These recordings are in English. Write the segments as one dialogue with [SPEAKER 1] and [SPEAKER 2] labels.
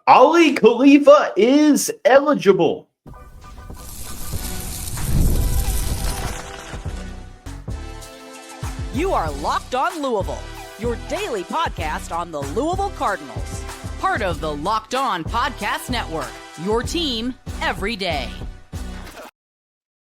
[SPEAKER 1] Aly Khalifa is eligible.
[SPEAKER 2] You are Locked On Louisville, your daily podcast on the Louisville Cardinals. Part of the Locked On Podcast Network, your team every day.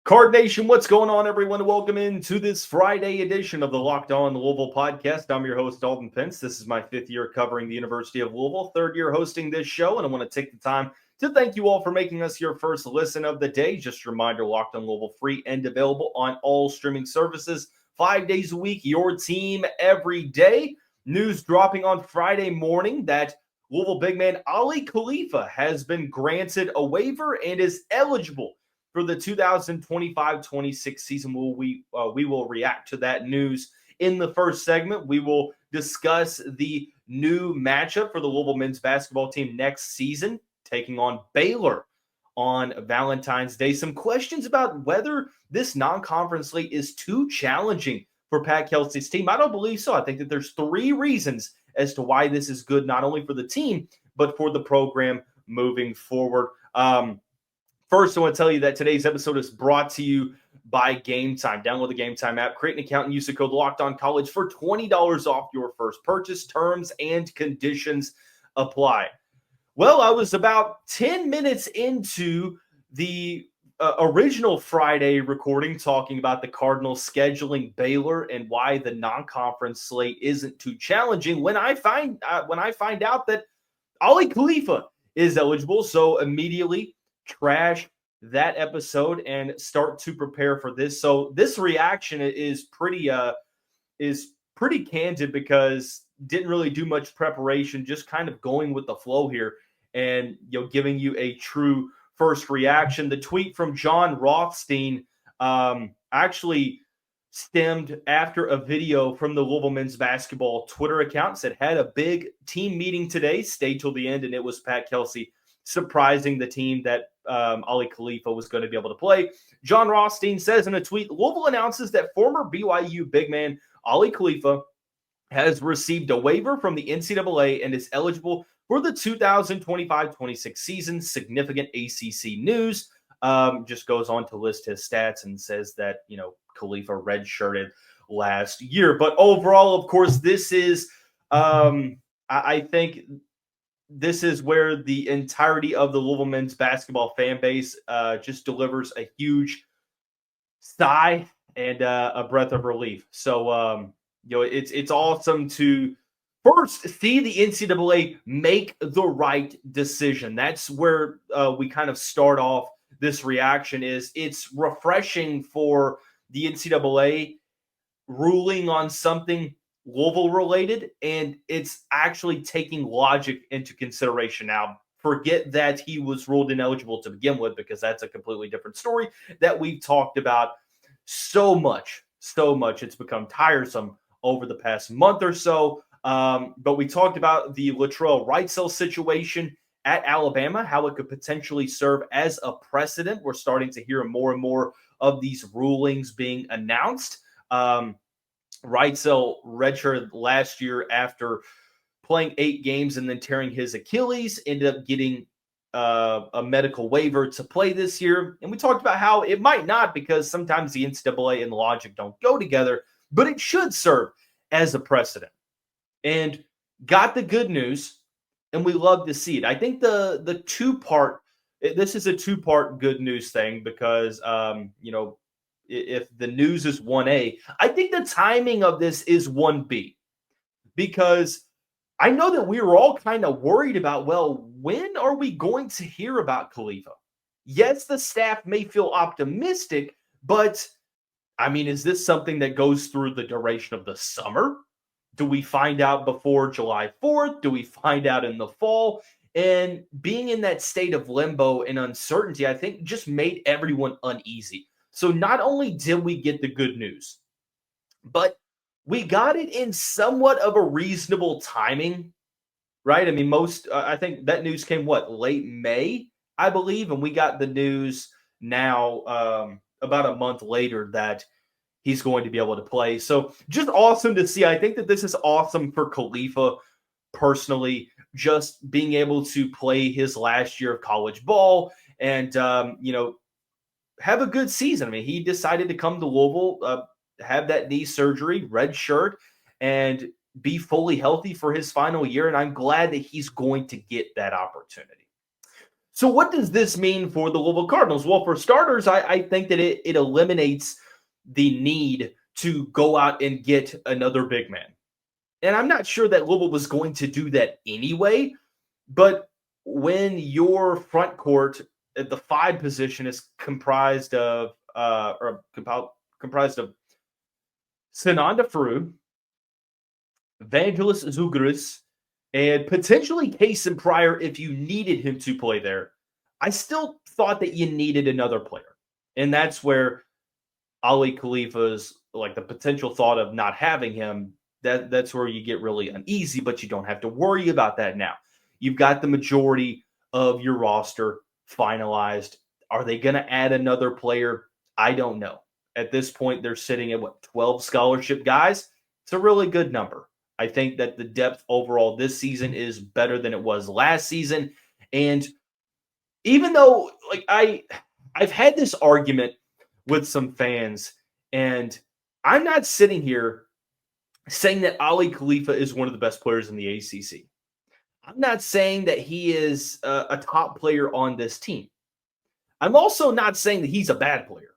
[SPEAKER 1] Card Nation, what's going on, everyone? Welcome into this Friday edition of the Locked On Louisville podcast. I'm your host, Dalton Pence. This is my fifth year covering the University of Louisville, third year hosting this show, and I want to take the time to thank you all for making us your first listen of the day. Just a reminder, Locked On Louisville free and available on all streaming services, 5 days a week, your team every day. News dropping on Friday morning that Louisville big man Aly Khalifa has been granted a waiver and is eligible for the 2025-26 season. We will react to that news in the first segment. We will discuss the new matchup for the Louisville men's basketball team next season, taking on Baylor on Valentine's Day. Some questions about whether this non-conference slate is too challenging for Pat Kelsey's team. I don't believe so. I think that there's three reasons as to why this is good, not only for the team, but for the program moving forward. First, I want to tell you that today's episode is brought to you by Gametime. Download the Gametime app, create an account, and use the code LOCKEDONCollege for $20 off your first purchase. Terms and conditions apply. Well, I was about 10 minutes into the original Friday recording talking about the Cardinals scheduling Baylor and why the non-conference slate isn't too challenging when I find out that Aly Khalifa is eligible. So immediately trash that episode and start to prepare for this. So this reaction is pretty candid because didn't really do much preparation, just kind of going with the flow here and giving you a true first reaction. The tweet from John Rothstein actually stemmed after a video from the Louisville men's basketball Twitter account that had a big team meeting today. Stay till the end, and it was Pat Kelsey surprising the team that Aly Khalifa was going to be able to play. John Rothstein says in a tweet, Louisville announces that former BYU big man Aly Khalifa has received a waiver from the NCAA and is eligible for the 2025-26 season. Significant ACC news. Just goes on to list his stats and says that, Khalifa redshirted last year. But overall, of course, this is, I think this is where the entirety of the Louisville men's basketball fan base just delivers a huge sigh and a breath of relief. So, it's awesome to first see the NCAA make the right decision. That's where we kind of start off this reaction. It's refreshing for the NCAA ruling on something Louisville related, and it's actually taking logic into consideration. Now, forget that he was ruled ineligible to begin with, because that's a completely different story that we've talked about so much. It's become tiresome over the past month or so. But we talked about the Latrell Wrightsell situation at Alabama, how it could potentially serve as a precedent. We're starting to hear more and more of these rulings being announced. Wrightsell redshirted last year after playing 8 games and then tearing his Achilles, ended up getting a medical waiver to play this year. And we talked about how it might not, because sometimes the NCAA and logic don't go together, but it should serve as a precedent. And got the good news, and we love to see it. I think the two-part, this is a two-part good news thing, because, if the news is 1A, I think the timing of this is 1B, because I know that we were all kind of worried about, well, when are we going to hear about Khalifa? Yes, the staff may feel optimistic, but, is this something that goes through the duration of the summer? Do we find out before July 4th? Do we find out in the fall? And being in that state of limbo and uncertainty, I think just made everyone uneasy. So not only did we get the good news, but we got it in somewhat of a reasonable timing, right? I think that news came, late May, I believe. And we got the news now about a month later that he's going to be able to play. So just awesome to see. I think that this is awesome for Khalifa personally. just being able to play his last year of college ball and, have a good season. I mean, he decided to come to Louisville, have that knee surgery, red shirt, and be fully healthy for his final year. And I'm glad that he's going to get that opportunity. So what does this mean for the Louisville Cardinals? Well, for starters, I think that it eliminates the need to go out and get another big man. And I'm not sure that Louisville was going to do that anyway, but when your front court at the 5 position is comprised of Sananda Fru, Vangelis Zouguris, and potentially Kason Pryor if you needed him to play there, I still thought that you needed another player. And that's where Aly Khalifa's, like, the potential thought of not having him, that's where you get really uneasy, but you don't have to worry about that now. You've got the majority of your roster finalized. Are they going to add another player? I don't know. At this point, they're sitting at 12 scholarship guys. It's a really good number. I think that the depth overall this season is better than it was last season. And even though, like, I've had this argument with some fans, and I'm not sitting here saying that Aly Khalifa is one of the best players in the ACC. I'm not saying that he is a top player on this team. I'm also not saying that he's a bad player.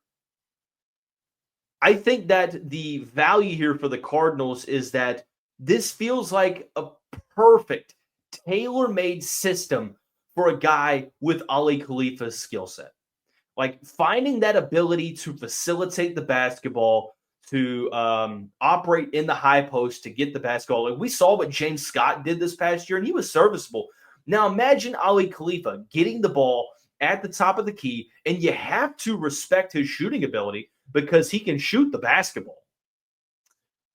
[SPEAKER 1] I think that the value here for the Cardinals is that this feels like a perfect, tailor-made system for a guy with Aly Khalifa's skill set. Like, finding that ability to facilitate the basketball, to operate in the high post, to get the basketball. Like, we saw what James Scott did this past year, and he was serviceable. Now imagine Aly Khalifa getting the ball at the top of the key, and you have to respect his shooting ability because he can shoot the basketball.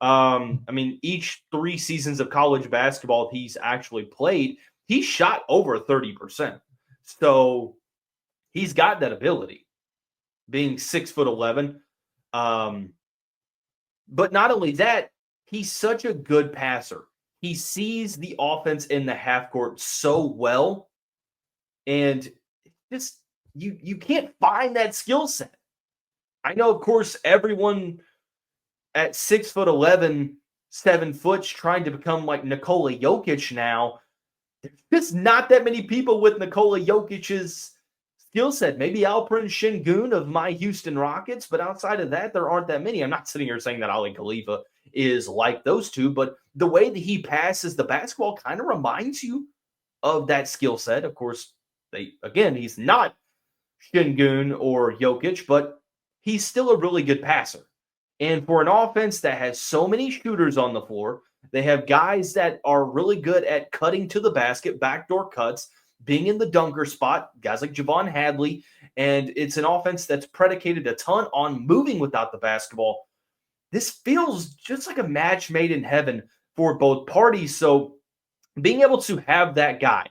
[SPEAKER 1] I mean, each 3 seasons of college basketball he's actually played, he shot over 30%. So he's got that ability, being 6'11". But not only that, he's such a good passer. He sees the offense in the half court so well, and just you can't find that skill set. I know, of course, everyone at 6'11", 7 foot, trying to become like Nikola Jokic now. There's just not that many people with Nikola Jokic's skill set. Maybe Alperen Şengün of my Houston Rockets, but outside of that, there aren't that many. I'm not sitting here saying that Aly Khalifa is like those two, but the way that he passes the basketball kind of reminds you of that skill set. Of course, he's not Şengün or Jokic, but he's still a really good passer. And for an offense that has so many shooters on the floor, they have guys that are really good at cutting to the basket, backdoor cuts, being in the dunker spot, guys like Javon Hadley, and it's an offense that's predicated a ton on moving without the basketball. This feels just like a match made in heaven for both parties. So being able to have that guy,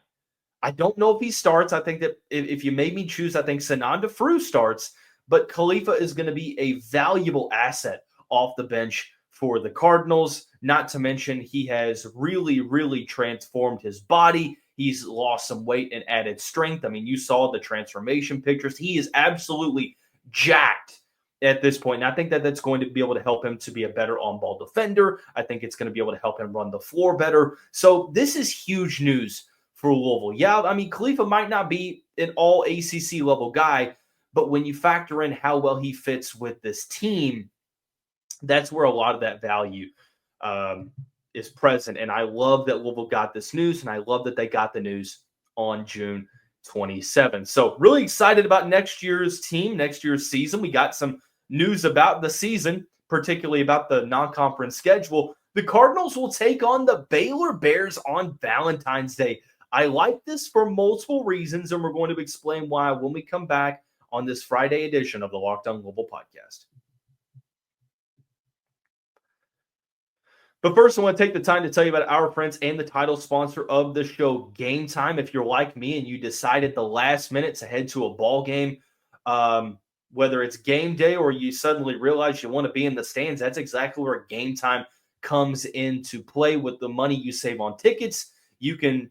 [SPEAKER 1] I don't know if he starts. I think that if you made me choose, I think Sananda Fru starts, but Khalifa is going to be a valuable asset off the bench for the Cardinals. Not to mention, he has really, really transformed his body. He's lost some weight and added strength. I mean, you saw the transformation pictures. He is absolutely jacked at this point. And I think that that's going to be able to help him to be a better on-ball defender. I think it's going to be able to help him run the floor better. So this is huge news for Louisville. Yeah, I mean, Khalifa might not be an all ACC level guy, but when you factor in how well he fits with this team, that's where a lot of that value is present. And I love that Louisville got this news, and I love that they got the news on June 27th. So really excited about next year's team, next year's season. We got some news about the season, particularly about the non-conference schedule. The Cardinals will take on the Baylor Bears on Valentine's Day. I like this for multiple reasons, and we're going to explain why when we come back on this Friday edition of the Locked On Louisville podcast. But first, I want to take the time to tell you about our friends and the title sponsor of the show, Gametime. If you're like me and you decided the last minute to head to a ball game, whether it's game day or you suddenly realize you want to be in the stands, that's exactly where Gametime comes into play. With the money you save on tickets, you can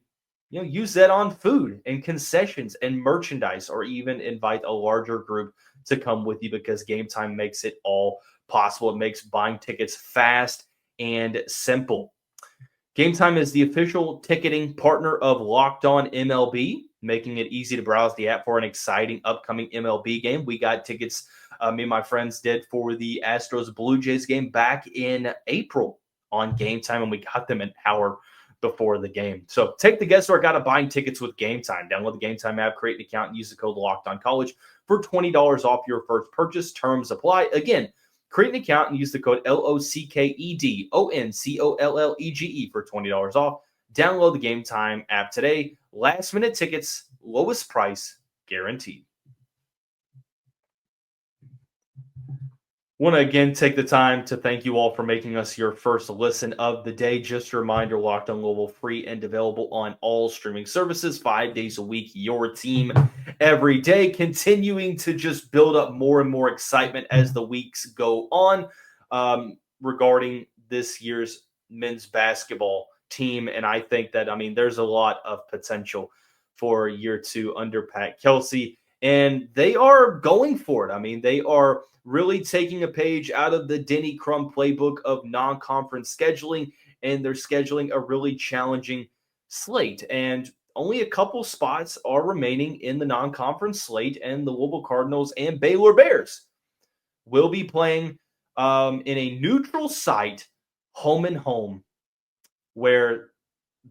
[SPEAKER 1] use that on food and concessions and merchandise, or even invite a larger group to come with you, because Gametime makes it all possible. It makes buying tickets fast and simple. Gametime is the official ticketing partner of Locked On MLB, making it easy to browse the app for an exciting upcoming MLB game. We got tickets, me and my friends did, for the Astros Blue Jays game back in April on Gametime, and we got them an hour before the game. So take the guesswork out of buying tickets with Gametime. Download the Gametime app, create an account, and use the code LOCKEDONCollege for $20 off your first purchase. Terms apply. Again, create an account and use the code LOCKEDONCOLLEGE for $20 off. Download the Gametime app today. Last minute tickets, lowest price guaranteed. Want to again take the time to thank you all for making us your first listen of the day. Just a reminder, Locked On Louisville, free and available on all streaming services, 5 days a week, your team every day, continuing to just build up more and more excitement as the weeks go on regarding this year's men's basketball team. And I think that, there's a lot of potential for year 2 under Pat Kelsey, and they are going for it. They are really taking a page out of the Denny Crum playbook of non-conference scheduling, and they're scheduling a really challenging slate. And only a couple spots are remaining in the non-conference slate, and the Louisville Cardinals and Baylor Bears will be playing in a neutral site, home and home, where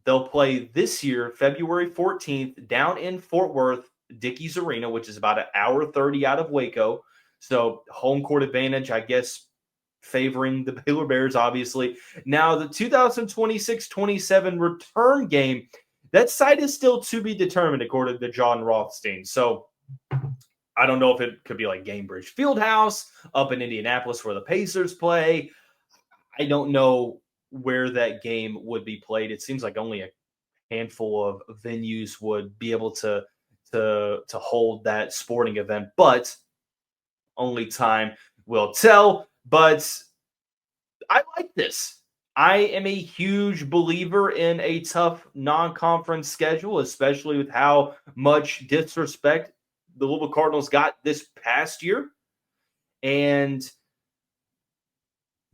[SPEAKER 1] they'll play this year, February 14th, down in Fort Worth, Dickies Arena, which is about an hour 30 out of Waco. So home court advantage, I guess, favoring the Baylor Bears, obviously. Now, the 2026-27 return game, that site is still to be determined, according to John Rothstein. So I don't know if it could be like Gamebridge Fieldhouse up in Indianapolis where the Pacers play. I don't know where that game would be played. It seems like only a handful of venues would be able to hold that sporting event, but only time will tell. But I like this. I am a huge believer in a tough non-conference schedule, especially with how much disrespect the Louisville Cardinals got this past year. And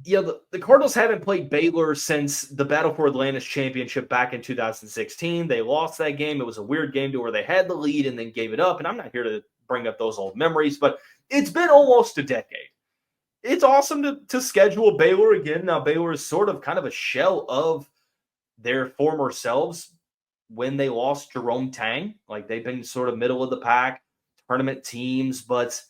[SPEAKER 1] the Cardinals haven't played Baylor since the Battle for Atlantis championship back in 2016. They lost that game. It was a weird game to where they had the lead and then gave it up. And I'm not here to bring up those old memories, but it's been almost a decade. It's awesome to schedule Baylor again. Now, Baylor is sort of kind of a shell of their former selves when they lost Jerome Tang. Like, they've been sort of middle of the pack tournament teams, but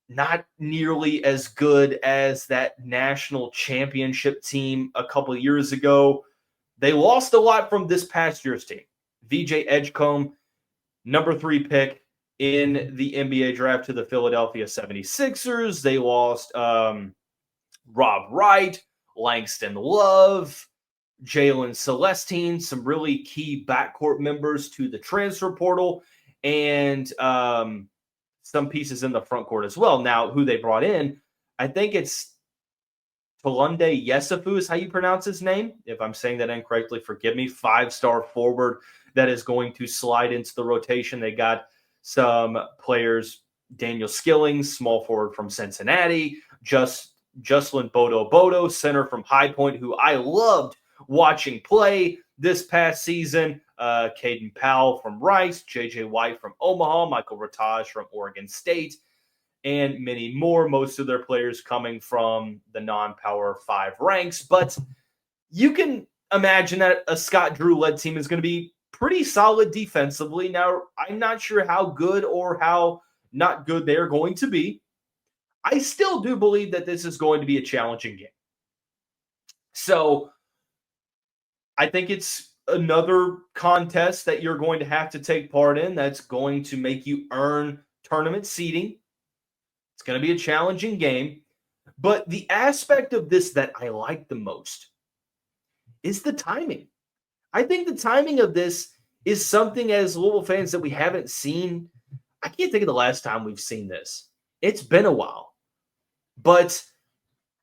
[SPEAKER 1] not nearly as good as that national championship team a couple of years ago. They lost a lot from this past year's team. VJ Edgecombe, number 3 pick in the NBA draft, to the Philadelphia 76ers. They lost Rob Wright, Langston Love, Jalen Celestine, some really key backcourt members to the transfer portal, and some pieces in the front court as well. Now, who they brought in, I think it's Talunde Yesufu is how you pronounce his name. If I'm saying that incorrectly, forgive me. 5-star forward that is going to slide into the rotation. They got some players, Daniel Skillings, small forward from Cincinnati, Jocelyn Bodo, center from High Point, who I loved watching play this past season, Caden Powell from Rice, J.J. White from Omaha, Michael Rataj from Oregon State, and many more, most of their players coming from the non-Power 5 ranks. But you can imagine that a Scott Drew-led team is going to be pretty solid defensively. Now, I'm not sure how good or how not good they're going to be. I still do believe that this is going to be a challenging game. So I think it's another contest that you're going to have to take part in that's going to make you earn tournament seeding. It's going to be a challenging game. But the aspect of this that I like the most is the timing. I think the timing of this is something as Louisville fans that we haven't seen. I can't think of the last time we've seen this. It's been a while. But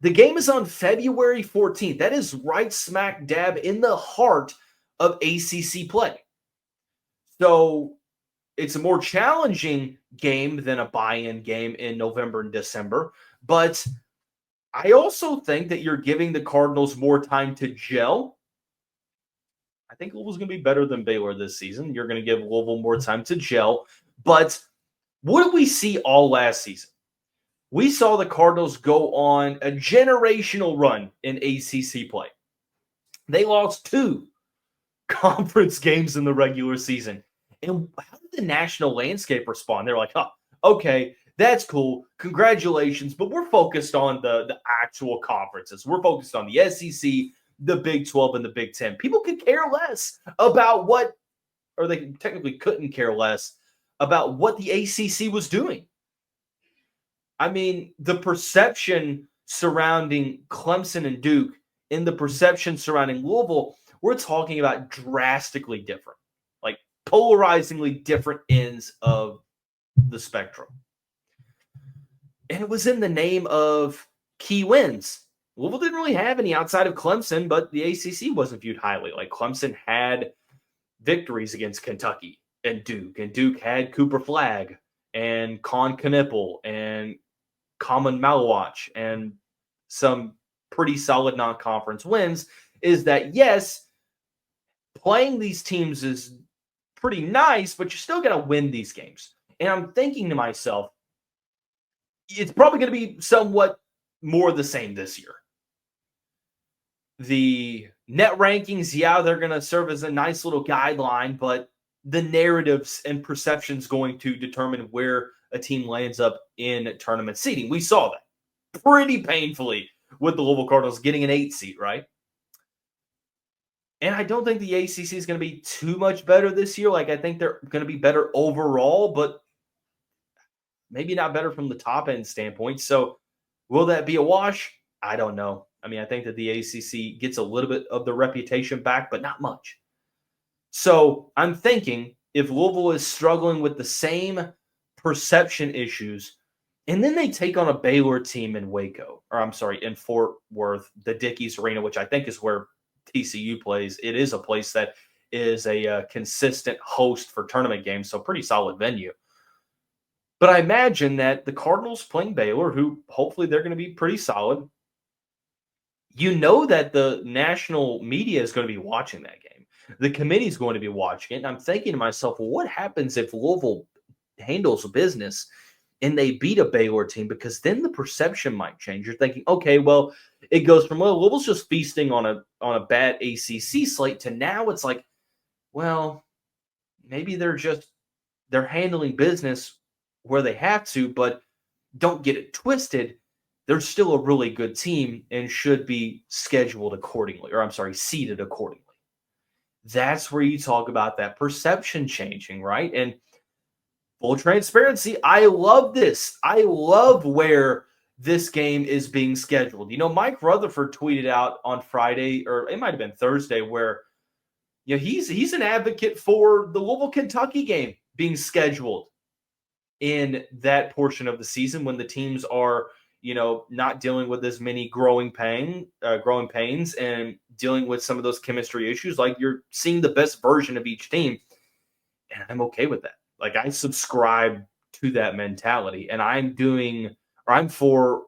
[SPEAKER 1] the game is on February 14th. That is right smack dab in the heart of ACC play. So it's a more challenging game than a buy-in game in November and December. But I also think that you're giving the Cardinals more time to gel. I think Louisville's going to be better than Baylor this season. You're going to give Louisville more time to gel. But what did we see all last season? We saw the Cardinals go on a generational run in ACC play. They lost 2 conference games in the regular season. And how did the national landscape respond? They're like, oh, okay, that's cool. Congratulations. But we're focused on the actual conferences. We're focused on the SEC, the Big 12, and the Big 10. People could care less about what, or they technically couldn't care less about what the ACC was doing. I mean, the perception surrounding Clemson and Duke and the perception surrounding Louisville, we're talking about drastically different, like polarizingly different ends of the spectrum. And it was in the name of key wins. Louisville didn't really have any outside of Clemson, but the ACC wasn't viewed highly. Like Clemson had victories against Kentucky and Duke had Cooper Flagg and Con Knipple and Common Malawach and some pretty solid non-conference wins. Is that, yes, playing these teams is pretty nice, but you're still going to win these games. And I'm thinking to myself, it's probably going to be somewhat more the same this year. The net rankings, yeah, they're going to serve as a nice little guideline, but the narratives and perceptions going to determine where a team lands up in tournament seeding. We saw that pretty painfully with the Louisville Cardinals getting an 8 seed, right? And I don't think the ACC is going to be too much better this year. Like, I think they're going to be better overall, but maybe not better from the top end standpoint. So will that be a wash? I don't know. I mean, I think that the ACC gets a little bit of the reputation back, but not much. So I'm thinking if Louisville is struggling with the same perception issues, and then they take on a Baylor team in in Fort Worth, the Dickies Arena, which I think is where TCU plays. It is a place that is a consistent host for tournament games, so pretty solid venue. But I imagine that the Cardinals playing Baylor, who hopefully they're going to be pretty solid, you know that the national media is going to be watching that game. The committee is going to be watching it. And I'm thinking to myself, well, what happens if Louisville handles business and they beat a Baylor team? Because then the perception might change. You're thinking, okay, well, it goes from, well, Louisville's just feasting on a bad ACC slate to now it's like, well, maybe they're handling business where they have to, but don't get it twisted. They're still a really good team and should be seeded accordingly. That's where you talk about that perception changing, right? And full transparency, I love this. I love where this game is being scheduled. You know, Mike Rutherford tweeted out on Friday, or it might have been Thursday, where he's an advocate for the Louisville Kentucky game being scheduled in that portion of the season when the teams are not dealing with as many growing pains and dealing with some of those chemistry issues. Like, you're seeing the best version of each team. And I'm okay with that. Like, I subscribe to that mentality, and I'm for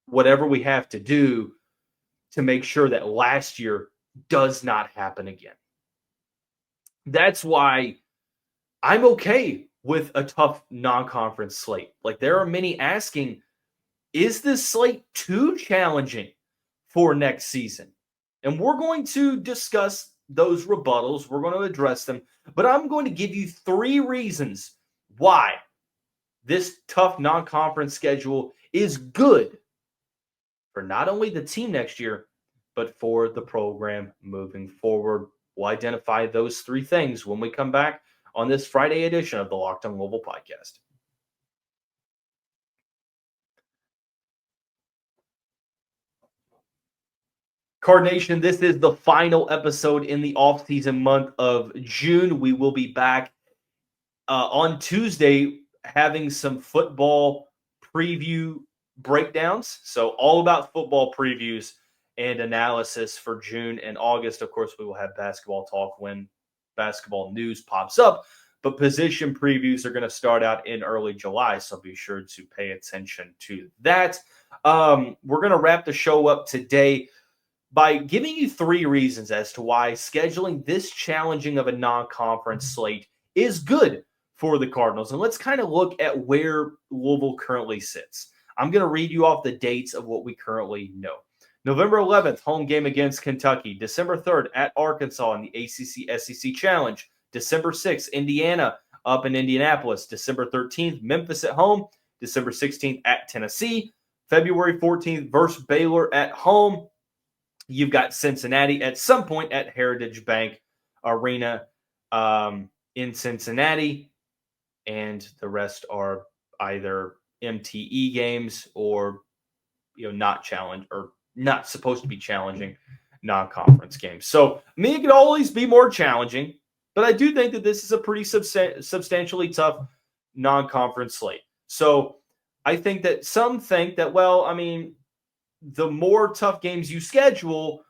[SPEAKER 1] whatever we have to do to make sure that last year does not happen again. That's why I'm okay with a tough non-conference slate. Like, there are many asking, is this slate too challenging for next season? And we're going to discuss those rebuttals. We're going to address them. But I'm going to give you 3 reasons why this tough non-conference schedule is good for not only the team next year, but for the program moving forward. We'll identify those 3 things when we come back on this Friday edition of the Locked On Louisville podcast. Card Nation, this is the final episode in the off-season month of June. We will be back on Tuesday having some football preview breakdowns. So all about football previews and analysis for June and August. Of course, we will have basketball talk when basketball news pops up. But position previews are going to start out in early July, so be sure to pay attention to that. We're going to wrap the show up today by giving you 3 reasons as to why scheduling this challenging of a non-conference slate is good for the Cardinals. And let's kind of look at where Louisville currently sits. I'm going to read you off the dates of what we currently know. November 11th, home game against Kentucky. December 3rd, at Arkansas in the ACC-SEC Challenge. December 6th, Indiana up in Indianapolis. December 13th, Memphis at home. December 16th, at Tennessee. February 14th, versus Baylor at home. You've got Cincinnati at some point at Heritage Bank Arena in Cincinnati. And the rest are either MTE games or not challenged or not supposed to be challenging non-conference games. So, it could always be more challenging, but I do think that this is a pretty substantially tough non-conference slate. So, I think that some think that, the more tough games you schedule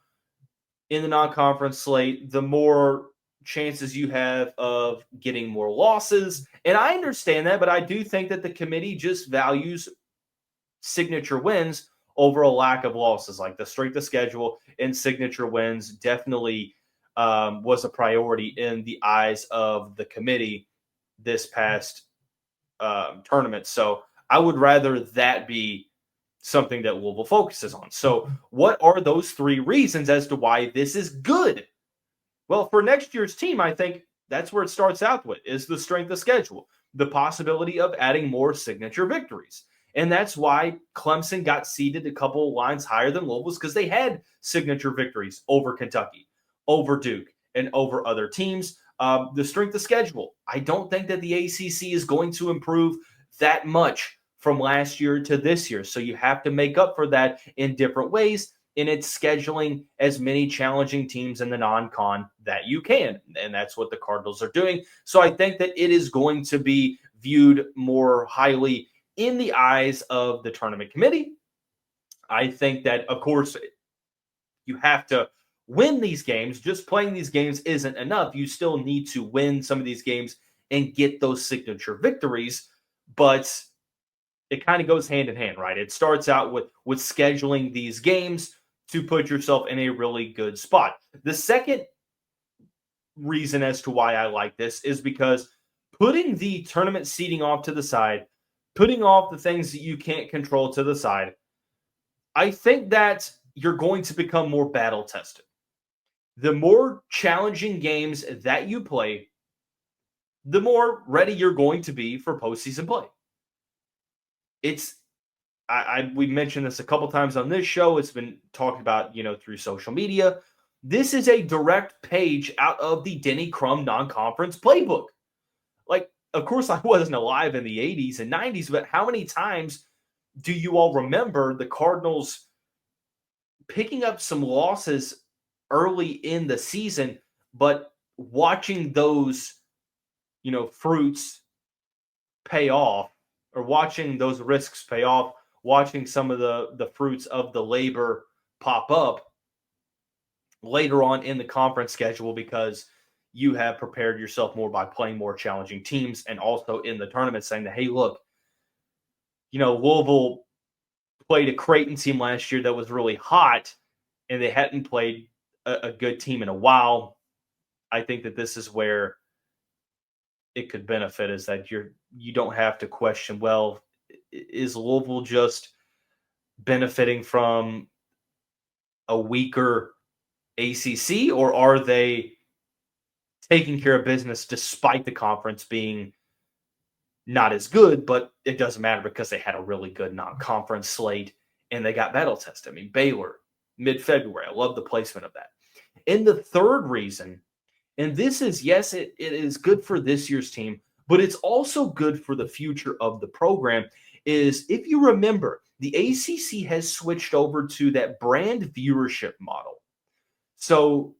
[SPEAKER 1] in the non-conference slate, the more chances you have of getting more losses. And I understand that, but I do think that the committee just values signature wins over a lack of losses. Like the strength of schedule and signature wins definitely was a priority in the eyes of the committee this past tournament. So I would rather that be something that Louisville focuses on. So what are those 3 reasons as to why this is good? Well, for next year's team, I think that's where it starts out with, is the strength of schedule, the possibility of adding more signature victories. And that's why Clemson got seeded a couple lines higher than Louisville's, because they had signature victories over Kentucky, over Duke, and over other teams. The strength of schedule, I don't think that the ACC is going to improve that much from last year to this year. So you have to make up for that in different ways. And it's scheduling as many challenging teams in the non-con that you can. And that's what the Cardinals are doing. So I think that it is going to be viewed more highly in the eyes of the tournament committee. I think that, of course, you have to win these games. Just playing these games isn't enough. You still need to win some of these games and get those signature victories. But it kind of goes hand in hand, right? It starts out with scheduling these games to put yourself in a really good spot. The second reason as to why I like this is because putting the tournament seeding off to the side, putting off the things that you can't control to the side, I think that you're going to become more battle tested. The more challenging games that you play, the more ready you're going to be for postseason play. We mentioned this a couple times on this show. It's been talked about, through social media. This is a direct page out of the Denny Crum non-conference playbook. Like, of course, I wasn't alive in the 80s and 90s, but how many times do you all remember the Cardinals picking up some losses early in the season, but watching those, fruits pay off, or watching those risks pay off, watching some of the fruits of the labor pop up later on in the conference schedule because you have prepared yourself more by playing more challenging teams, and also in the tournament saying that, hey, look, Louisville played a Creighton team last year that was really hot, and they hadn't played a good team in a while. I think that this is where it could benefit, is that you don't have to question, well, is Louisville just benefiting from a weaker ACC, or are they taking care of business despite the conference being not as good? But it doesn't matter because they had a really good non-conference slate and they got battle tested. I mean, Baylor, mid-February. I love the placement of that. And the third reason, and this is, yes, it is good for this year's team, but it's also good for the future of the program, is if you remember, the ACC has switched over to that brand viewership model. So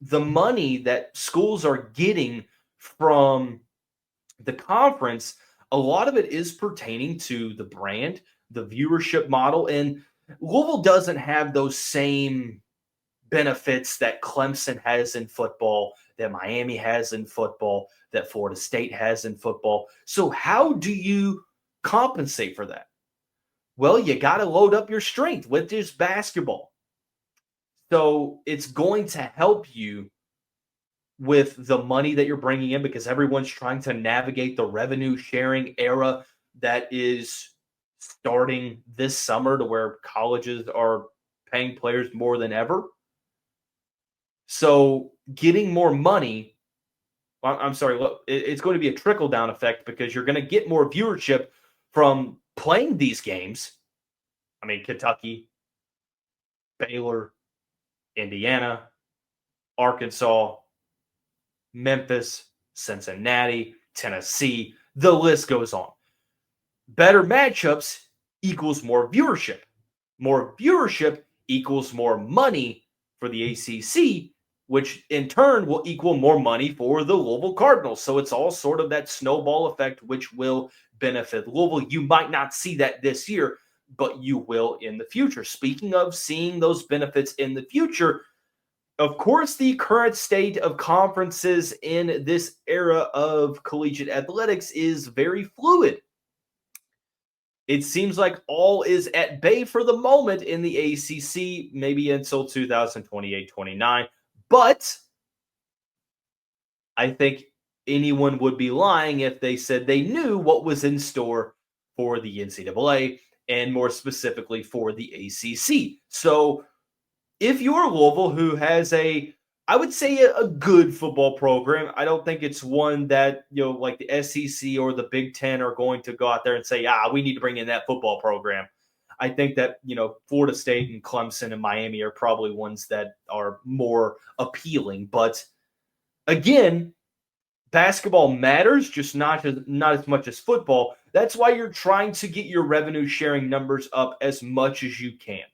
[SPEAKER 1] the money that schools are getting from the conference, a lot of it is pertaining to the brand, the viewership model. And Louisville doesn't have those same benefits that Clemson has in football, that Miami has in football, that Florida State has in football. So how do you compensate for that? Well, you got to load up your strength with this basketball. So it's going to help you with the money that you're bringing in because everyone's trying to navigate the revenue sharing era that is starting this summer to where colleges are paying players more than ever. So getting more money, I'm sorry, it's going to be a trickle-down effect because you're going to get more viewership from playing these games. I mean, Kentucky, Baylor, Indiana, Arkansas, Memphis, Cincinnati, Tennessee, the list goes on. Better matchups equals more viewership. More viewership equals more money for the ACC, which in turn will equal more money for the Louisville Cardinals. So it's all sort of that snowball effect, which will benefit Louisville. You might not see that this year, but you will in the future. Speaking of seeing those benefits in the future, of course, the current state of conferences in this era of collegiate athletics is very fluid. It seems like all is at bay for the moment in the ACC, maybe until 2028-29. But I think anyone would be lying if they said they knew what was in store for the NCAA and more specifically for the ACC. So if you're Louisville, who has I would say a good football program, I don't think it's one that, like the SEC or the Big Ten are going to go out there and say, we need to bring in that football program. I think that, Florida State and Clemson and Miami are probably ones that are more appealing. But again, basketball matters, just not as much as football. That's why you're trying to get your revenue sharing numbers up as much as you can.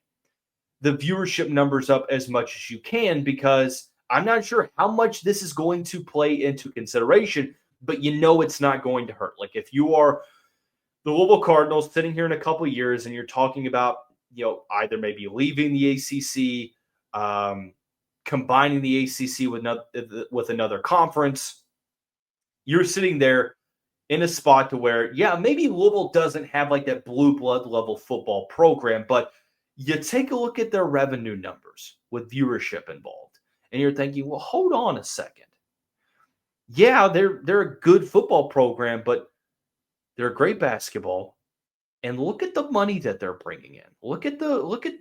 [SPEAKER 1] The viewership numbers up as much as you can, because I'm not sure how much this is going to play into consideration, but it's not going to hurt. Like if you are the Louisville Cardinals sitting here in a couple of years and you're talking about, either maybe leaving the ACC, combining the ACC with another conference, you're sitting there in a spot to where, maybe Louisville doesn't have like that blue blood level football program, but you take a look at their revenue numbers with viewership involved, and you're thinking, well, hold on a second. Yeah, they're a good football program, but they're a great basketball. And look at the money that they're bringing in. Look at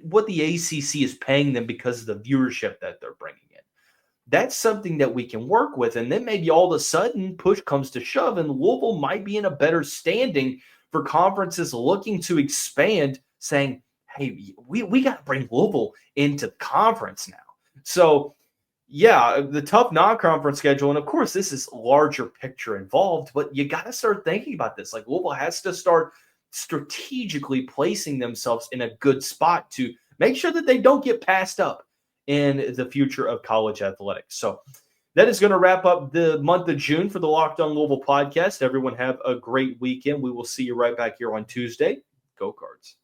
[SPEAKER 1] what the ACC is paying them because of the viewership that they're bringing in. That's something that we can work with, and then maybe all of a sudden push comes to shove, and Louisville might be in a better standing for conferences looking to expand, saying, hey, we got to bring Louisville into the conference now. So, the tough non-conference schedule, and of course, this is larger picture involved, but you got to start thinking about this. Like Louisville has to start strategically placing themselves in a good spot to make sure that they don't get passed up in the future of college athletics. So that is going to wrap up the month of June for the Locked On Louisville podcast. Everyone have a great weekend. We will see you right back here on Tuesday. Go Cards.